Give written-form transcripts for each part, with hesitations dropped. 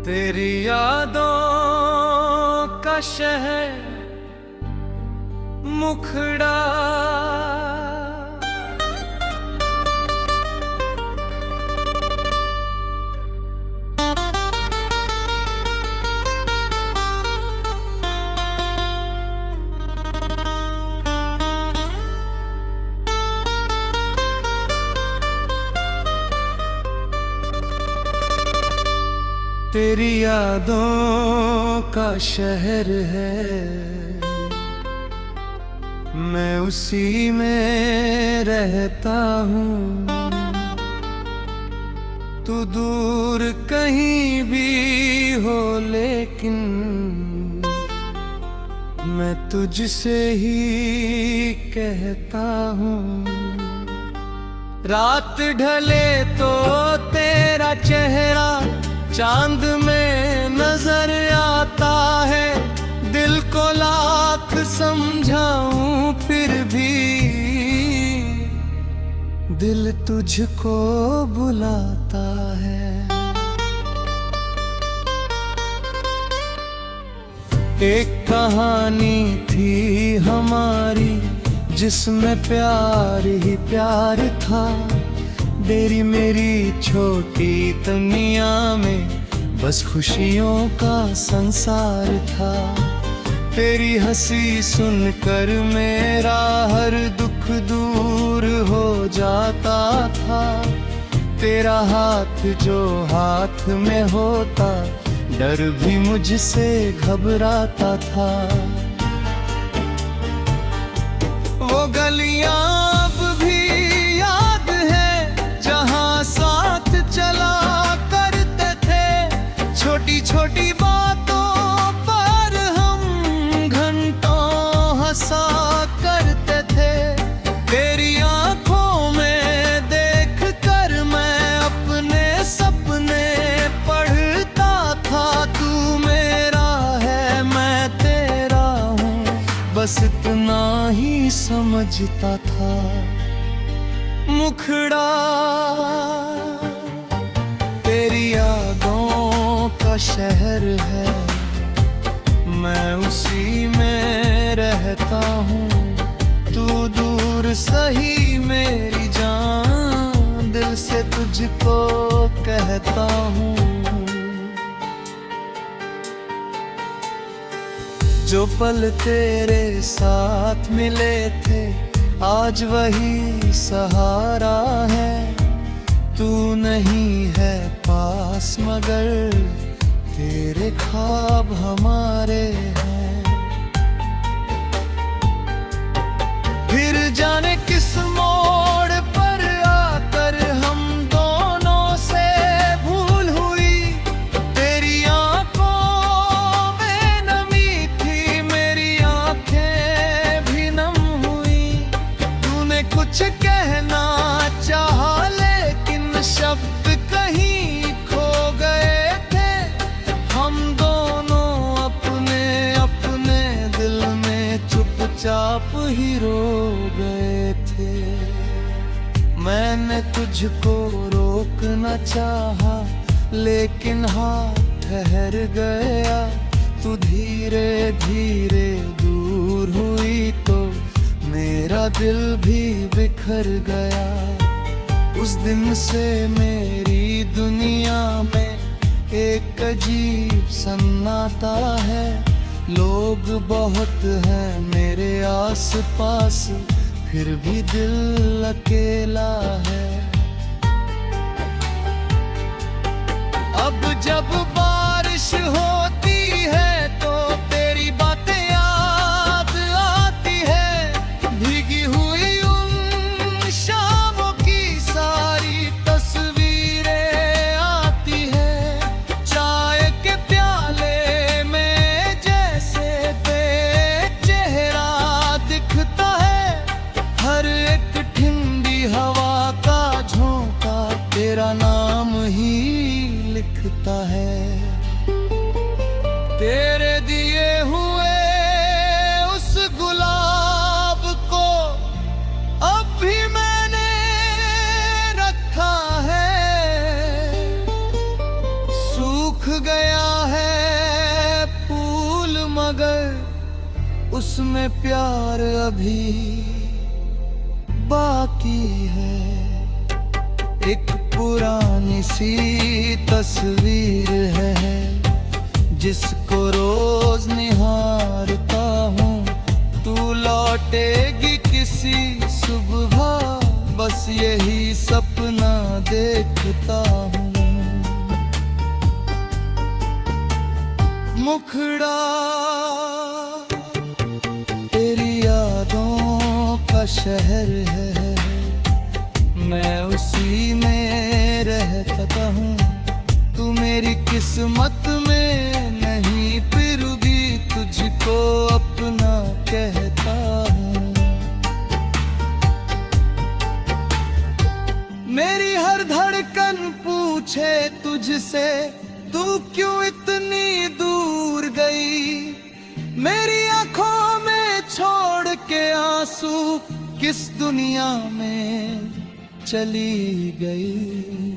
तेरी यादों का शहर मुखड़ा तेरी यादों का शहर है, मैं उसी में रहता हूँ। तू दूर कहीं भी हो लेकिन मैं तुझसे ही कहता हूँ। रात ढले तो तेरा चेहरा चांद में नजर आता है। दिल को लाख समझाऊं फिर भी दिल तुझको बुलाता है। एक कहानी थी हमारी जिसमें प्यार ही प्यार था। तेरी मेरी छोटी दुनिया में बस खुशियों का संसार था। तेरी हंसी सुनकर मेरा हर दुख दूर हो जाता था। तेरा हाथ जो हाथ में होता डर भी मुझसे घबराता था। वो गलियां छोटी बातों पर हम घंटों हंसा करते थे। तेरी आंखों में देख कर मैं अपने सपने पढ़ता था। तू मेरा है मैं तेरा हूँ, बस इतना ही समझता था। मुखड़ा तेरी यादों का शहर है, मैं उसी में रहता हूँ। तू दूर सही मेरी जान, दिल से तुझको कहता हूँ। जो पल तेरे साथ मिले थे आज वही सहारा है। तू नहीं है पास मगर तेरे ख्वाब हमारे हैं। फिर जाने किस मोड़ पर आकर हम दोनों से भूल हुई। तेरी आंखों में नमी थी, मेरी आंखें भी नम हुई। तूने कुछ कहना चाहा लेकिन शब्द कहीं खो गए थे। हम दोनों अपने अपने दिल में चुपचाप ही रो गए थे। मैंने तुझको रोकना चाहा लेकिन हाथ ठहर गया। तू धीरे धीरे दूर हुई तो मेरा दिल भी बिखर गया। उस दिन से मेरी दुनिया में एक अजीब सन्नाटा है। लोग बहुत हैं मेरे आसपास फिर भी दिल अकेला है। अब जब बारिश होती है तो तेरी बातें याद आती है। भीगी हुई उन शामों की सारी तस्वीरें आती है। चाय के प्याले में जैसे बेचेहरा दिखता है। हर एक ठंडी हवा का झोंका तेरा नाम ही लिखता है। तेरे दिए हुए उस गुलाब को अब भी मैंने रखा है। सूख गया है फूल मगर उसमें प्यार अभी बाकी है। एक पुरानी सी तस्वीर है जिसको रोज निहारता हूँ। तू लौटेगी किसी सुबह, बस यही सपना देखता हूँ। मुखड़ा तेरी यादों का शहर है, मैं उसी में रहता हूँ। तू मेरी किस्मत में नहीं, फिर भी तुझको अपना कहता हूँ। मेरी हर धड़कन पूछे तुझसे, तू क्यों इतनी दूर गई। मेरी आंखों में छोड़ के आंसू किस दुनिया में चली गई।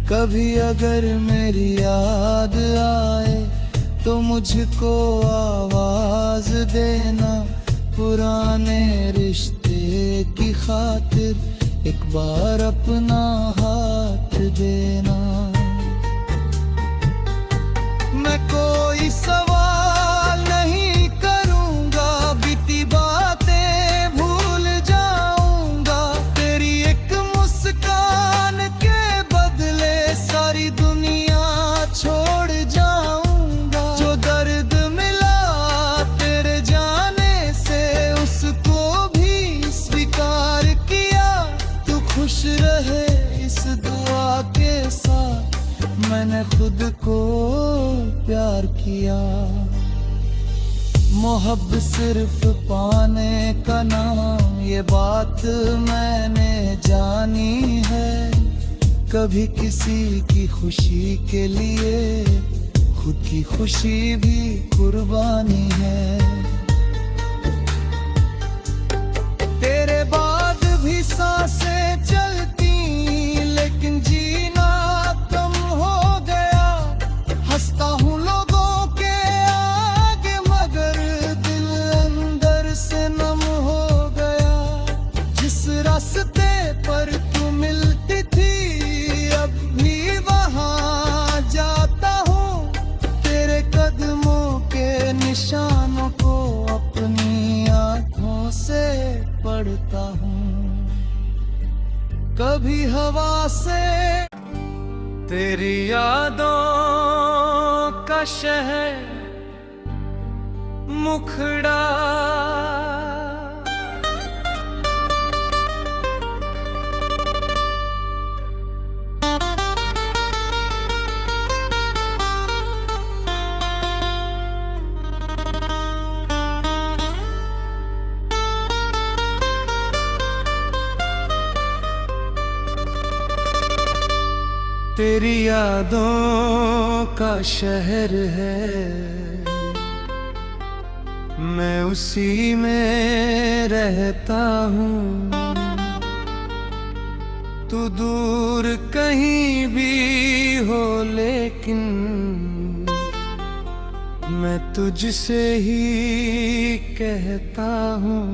कभी अगर मेरी याद आए तो मुझको आवाज देना। पुराने रिश्ते की खातिर एक बार अपना हाथ देना। मैं कोई सवाल नहीं करूंगा, बीती बातें भूल जाऊंगा। तेरी एक मुस्कान के बदले सारी दुनिया छोड़ जाऊंगा। जो दर्द मिला तेरे जाने से उसको भी स्वीकार किया। तू खुश रहे इस दुआ के साथ, मैंने खुद को प्यार किया। मोहब्बत सिर्फ पाने का नाम, ये बात मैंने जानी है। कभी किसी की खुशी के लिए खुद की खुशी भी कुर्बानी है। तेरे बाद भी सांसें चलती, लेकिन जीना कम हो गया। हंसता हूँ लोगों के आगे, मगर दिल अंदर से नम हो गया। जिस रास्ते पर तू मिलती थी, अब भी वहाँ जाता हूँ। तेरे कदमों के निशानों को अपनी आँखों से पढ़ता हूँ। कभी हवा से तेरी यादों का शहर मुखड़ा। तेरी यादों का शहर है, मैं उसी में रहता हूँ। तू दूर कहीं भी हो, लेकिन मैं तुझसे ही कहता हूँ।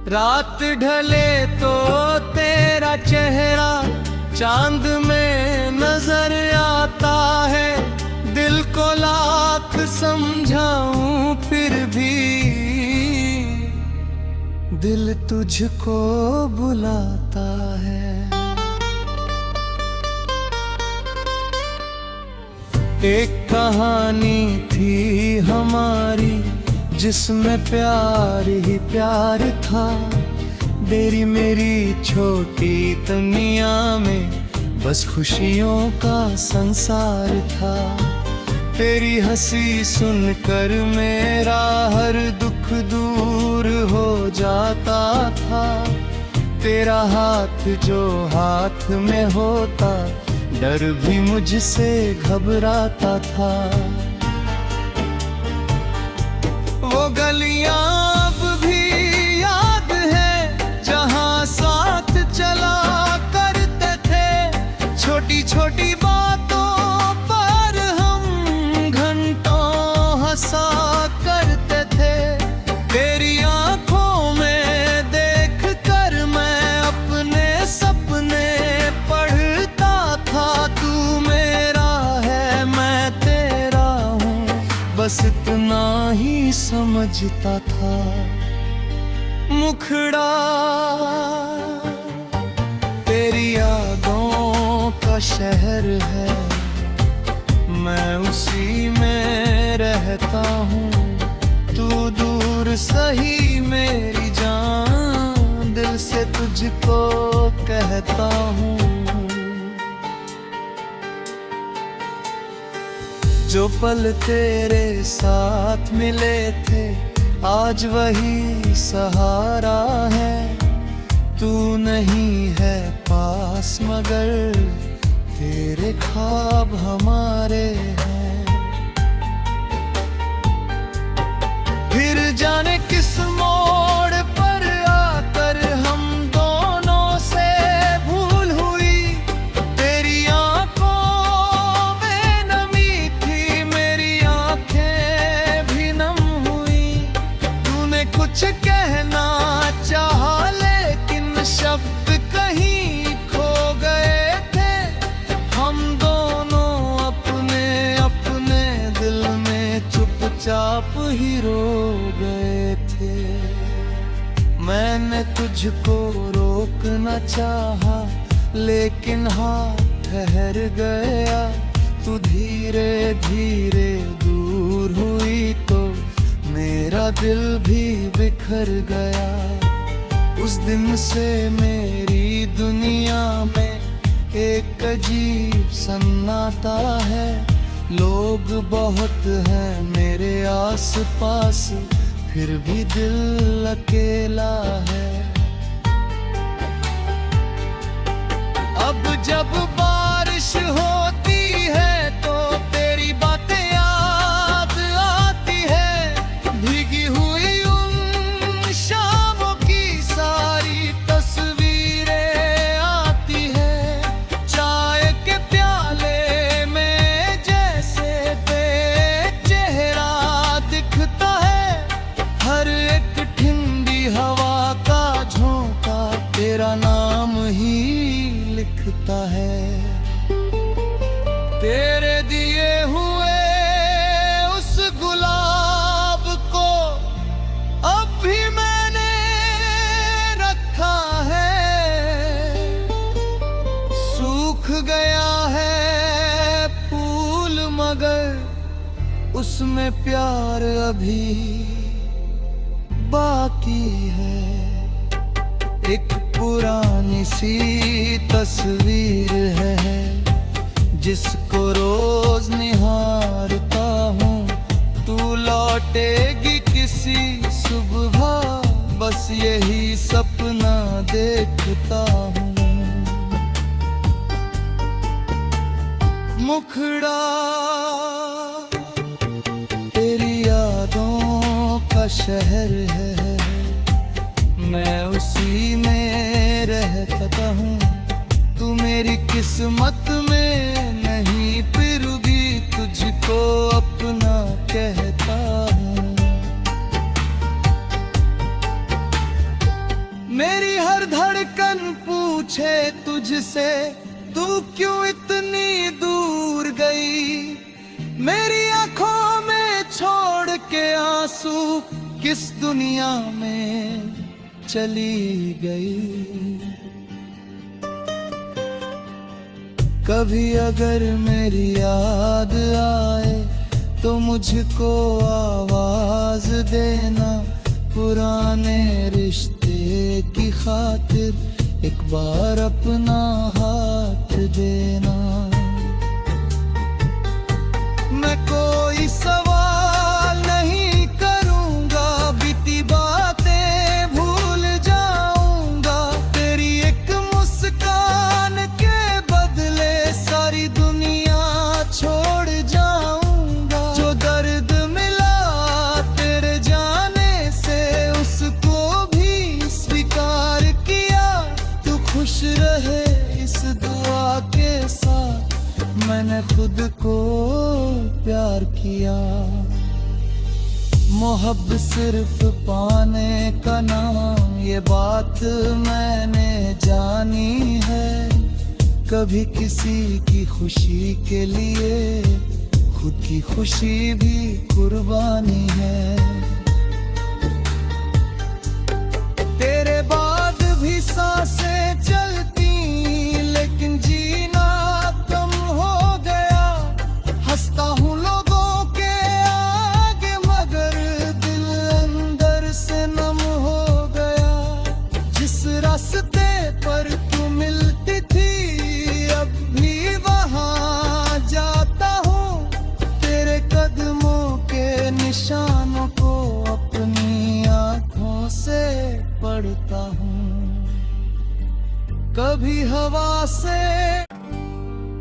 रात ढले तो तेरा चेहरा चांद में नजर आता है। दिल को लाख समझाऊं फिर भी दिल तुझको बुलाता है। एक कहानी थी हमारी जिसमें प्यार ही प्यार था। तेरी मेरी छोटी दुनिया में बस खुशियों का संसार था। तेरी हंसी सुनकर मेरा हर दुख दूर हो जाता था। तेरा हाथ जो हाथ में होता, डर भी मुझसे घबराता था। वो गलियां अब भी याद है जहां साथ चला करते थे। छोटी बातों पर हम घंटों हंसा करते थे। तेरी आंखों में देख कर मैं अपने सपने पढ़ता था। तू मेरा है मैं तेरा हूँ, बस इतना ही समझता था। मुखड़ा तेरी यादों का शहर है, मैं उसी में रहता हूँ। तू दूर सही मेरी जान, दिल से तुझको कहता हूँ। जो पल तेरे साथ मिले थे आज वही सहारा है। तू नहीं है पास मगर तेरे ख्वाब हमारे हैं। फिर जाने किस मोड़ पर आकर हम दोनों से भूल हुई। तेरी आंखों में नमी थी, मेरी आंखें भी नम हुई। तूने कुछ कहना चाहा लेकिन शब्द कहीं खो गए थे। हम दोनों अपने अपने दिल में चुपचाप ही रो गए थे। मैंने तुझको रोकना चाहा लेकिन हाथ ठहर गया। तू धीरे धीरे दूर हुई तो मेरा दिल भी बिखर गया। उस दिन से मेरी दुनिया में एक अजीब सन्नाटा है। लोग बहुत हैं मेरे आसपास, फिर भी दिल अकेला है। अब जब बारिश होती है तो तेरी बातें याद आती है। भीगी हुई उन शामों की सारी तस्वीरें आती है। चाय के प्याले में जैसे बेचेहरा दिखता है। हर एक ठंडी हवा का झोंका तेरा नाम ही लिखता है। तेरे दिए हुए उस गुलाब को अब भी मैंने रखा है। सूख गया है फूल मगर उसमें प्यार अभी बाकी है। एक पुरानी सी तस्वीर है जिसको रोज निहारता हूँ। तू लौटेगी किसी सुबह, बस यही सपना देखता हूँ। मुखड़ा तेरी यादों का शहर है, मैं उसी में रहता हूँ। तू मेरी किस्मत में नहीं फिर भी तुझको अपना कहता हूँ। मेरी हर धड़कन पूछे तुझसे तू क्यों इतनी दूर गई। मेरी आंखों में छोड़ के आंसू किस दुनिया में चली गई। कभी अगर मेरी याद आए तो मुझको आवाज देना। पुराने रिश्ते की खातिर एक बार अपना हाथ देना। मैं कोई सवाल नहीं करूंगा, बीती बातें भूल जाऊंगा। तेरी एक मुस्कान के बदले सारी दुनिया छोड़ जाऊंगा। जो दर्द मिला तेरे जाने से उसको भी स्वीकार किया। तू खुश रहे इस दुआ के साथ मैंने खुद को प्यार किया। मोहब्बत सिर्फ पाने का नाम, ये बात मैंने जानी है। कभी किसी की खुशी के लिए खुद की खुशी भी कुर्बानी है। तेरे बाद भी सांसें चलती, लेकिन जीना कम हो गया। हंसता हूँ लोगों के आगे, मगर दिल अंदर से नम हो गया। जिस रास्ते पर तू मिलती थी, अब भी वहाँ जाता हूँ। तेरे कदमों के निशानों को अपनी आँखों से पढ़ता हूँ। कभी हवा से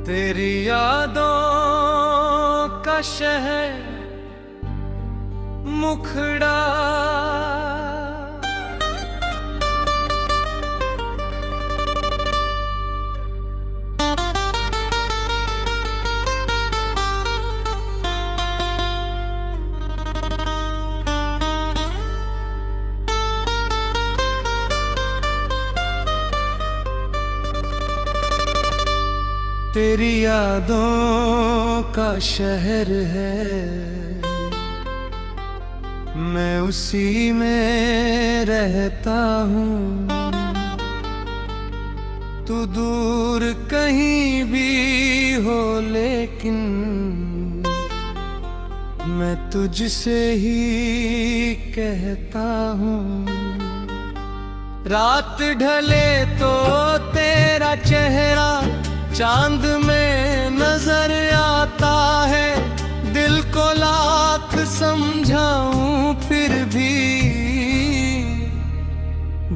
तेरी यादों का शहर मुखड़ा, तेरी यादों का शहर है। मैं उसी में रहता हूँ। तू दूर कहीं भी हो, लेकिन मैं तुझसे ही कहता हूँ। रात ढले तो तेरा चेहरा चांद में नजर आता है। दिल को लाख समझाऊं फिर भी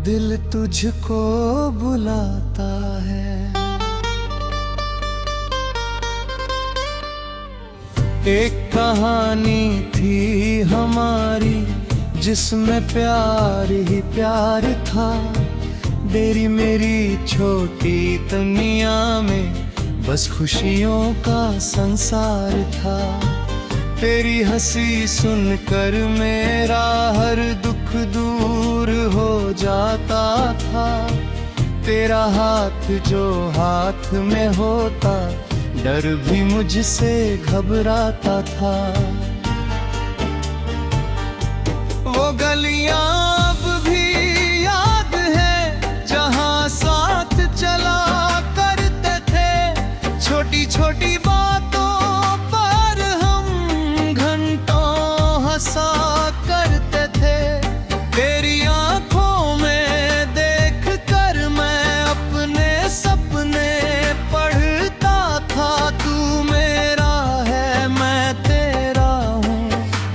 दिल तुझको बुलाता है। एक कहानी थी हमारी, जिसमें प्यार ही प्यार था। तेरी मेरी छोटी दुनिया में बस खुशियों का संसार था। तेरी हंसी सुनकर मेरा हर दुख दूर हो जाता था। तेरा हाथ जो हाथ में होता, डर भी मुझसे घबराता था। वो गलियां अब भी याद है, जहां साथ चला करते थे। छोटी छोटी बातों पर हम घंटों हंसा करते थे। तेरी आंखों में देख कर मैं अपने सपने पढ़ता था। तू मेरा है, मैं तेरा हूँ,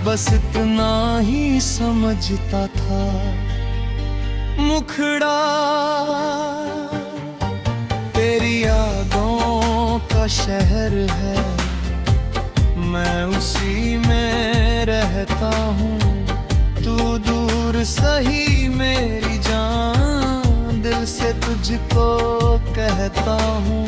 बस इतना ही समझता था। मुखड़ा तेरी यादों का शहर है। मैं उसी में रहता हूँ। तू दूर सही मेरी जान, दिल से तुझको कहता हूँ।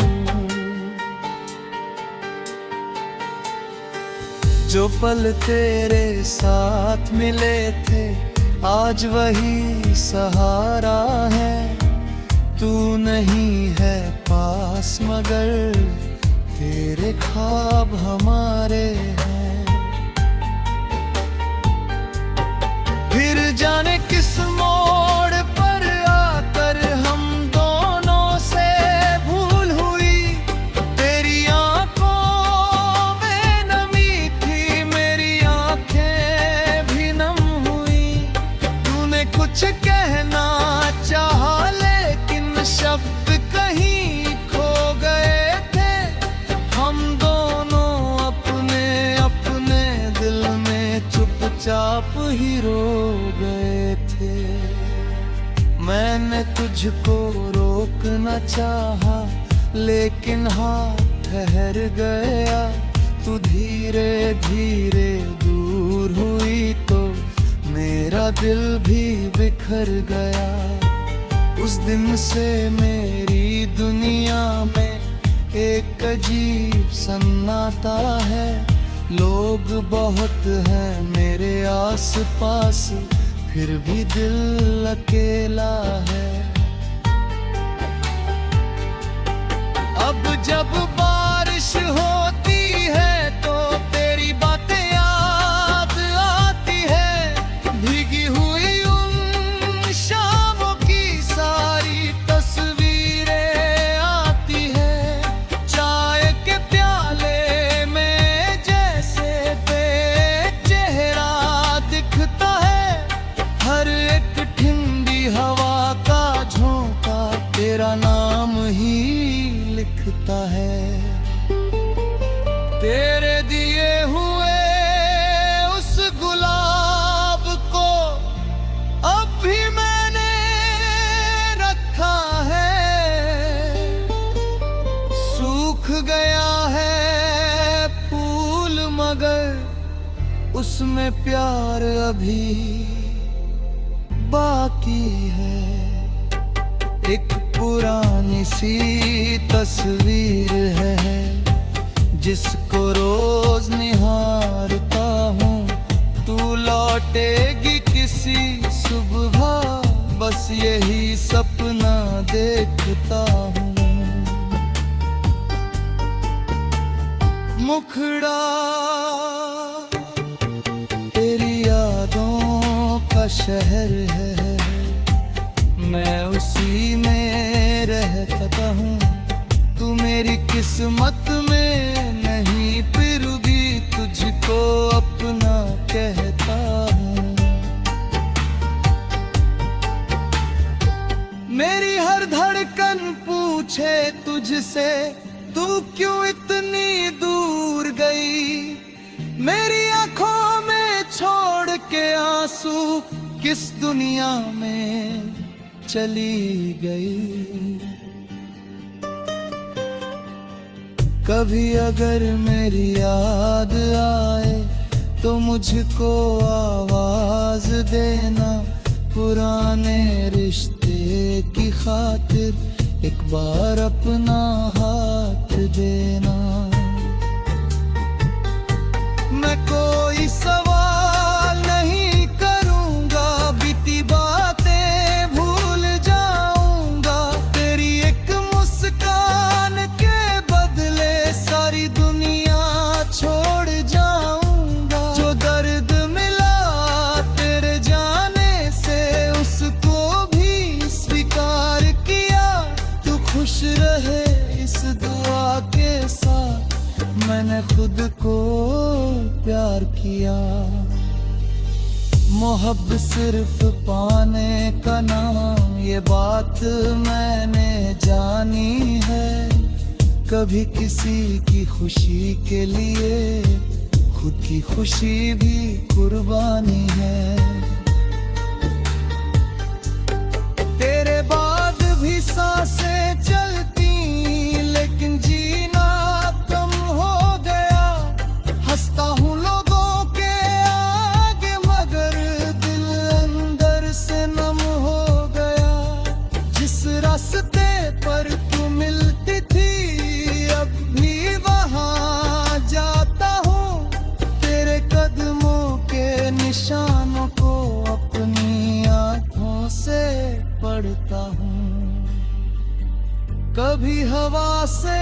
जो पल तेरे साथ मिले थे, आज वही सहारा है। तू नहीं है पास, मगर तेरे ख्वाब हमारे हैं। फिर जाने किस मोड़ पर आकर हम दोनों से भूल हुई। तेरी आंखों में नमी थी, मेरी आंखें भी नम हुई। तूने कुछ कहना चाहा, लेकिन शब्द कहीं खो गए थे। हम दोनों अपने अपने दिल में चुपचाप ही रो गए थे। मैंने तुझको रोकना चाहा, लेकिन हाथ ठहर गया। तू धीरे धीरे दूर हुई तो मेरा दिल भी बिखर गया। उस दिन से मेरी दुनिया में एक अजीब सन्नाटा है, लोग बहुत हैं मेरे आसपास, फिर भी दिल अकेला है। अब जब बारिश होती है तो तेरी बातें याद आती है, भीगी हुई उन शामों की सारी तस्वीरें आती है। चाय के प्याले में जैसे बेचेहरा दिखता है, हर एक ठंडी हवा का झोंका तेरा नाम ही लिखता है। तेरे दिए हुए उस गुलाब को अब भी मैंने रखा है, सूख गया है फूल मगर उसमें प्यार अभी बाकी है। एक पुरानी सी तस्वीर है जिसको रोज निहारता हूँ, तू लौटेगी किसी सुबह, बस यही सपना देखता हूँ। मुखड़ा तेरी यादों का शहर है, मैं उसी में रहता हूँ। तू मेरी किस्मत में नहीं, फिर भी तुझको अपना कहता हूँ। मेरी हर धड़कन पूछे तुझसे, तू क्यों इतनी दूर गई, मेरी आंखों में छोड़ के आंसू किस दुनिया में चली गई। कभी अगर मेरी याद आए तो मुझको आवाज देना, पुराने रिश्ते की खातिर एक बार अपना हाथ देना। मैं कोई सवाल नहीं करूंगा, बीती बातें भूल जाऊंगा, तेरी एक मुस्कान के बदले सारी दुनिया छोड़ जाऊंगा। जो दर्द मिला तेरे जाने से उसको भी स्वीकार किया, तू खुश रहे इस दुआ के साथ, मैंने खुद को प्यार किया। मोहब्बत सिर्फ पाने का नाम, ये बात मैंने जानी है। कभी किसी की खुशी के लिए खुद की खुशी भी कुर्बानी है। तेरे बाद भी सांसें चलती, लेकिन जीना कम हो गया। हंसता हूँ लोगों के आगे, मगर दिल अंदर से नम हो गया। जिस रास्ते पर तू मिलती थी, अब भी वहाँ जाता हूँ। तेरे कदमों के निशानों को अपनी आँखों से पढ़ता हूँ। कभी हवा से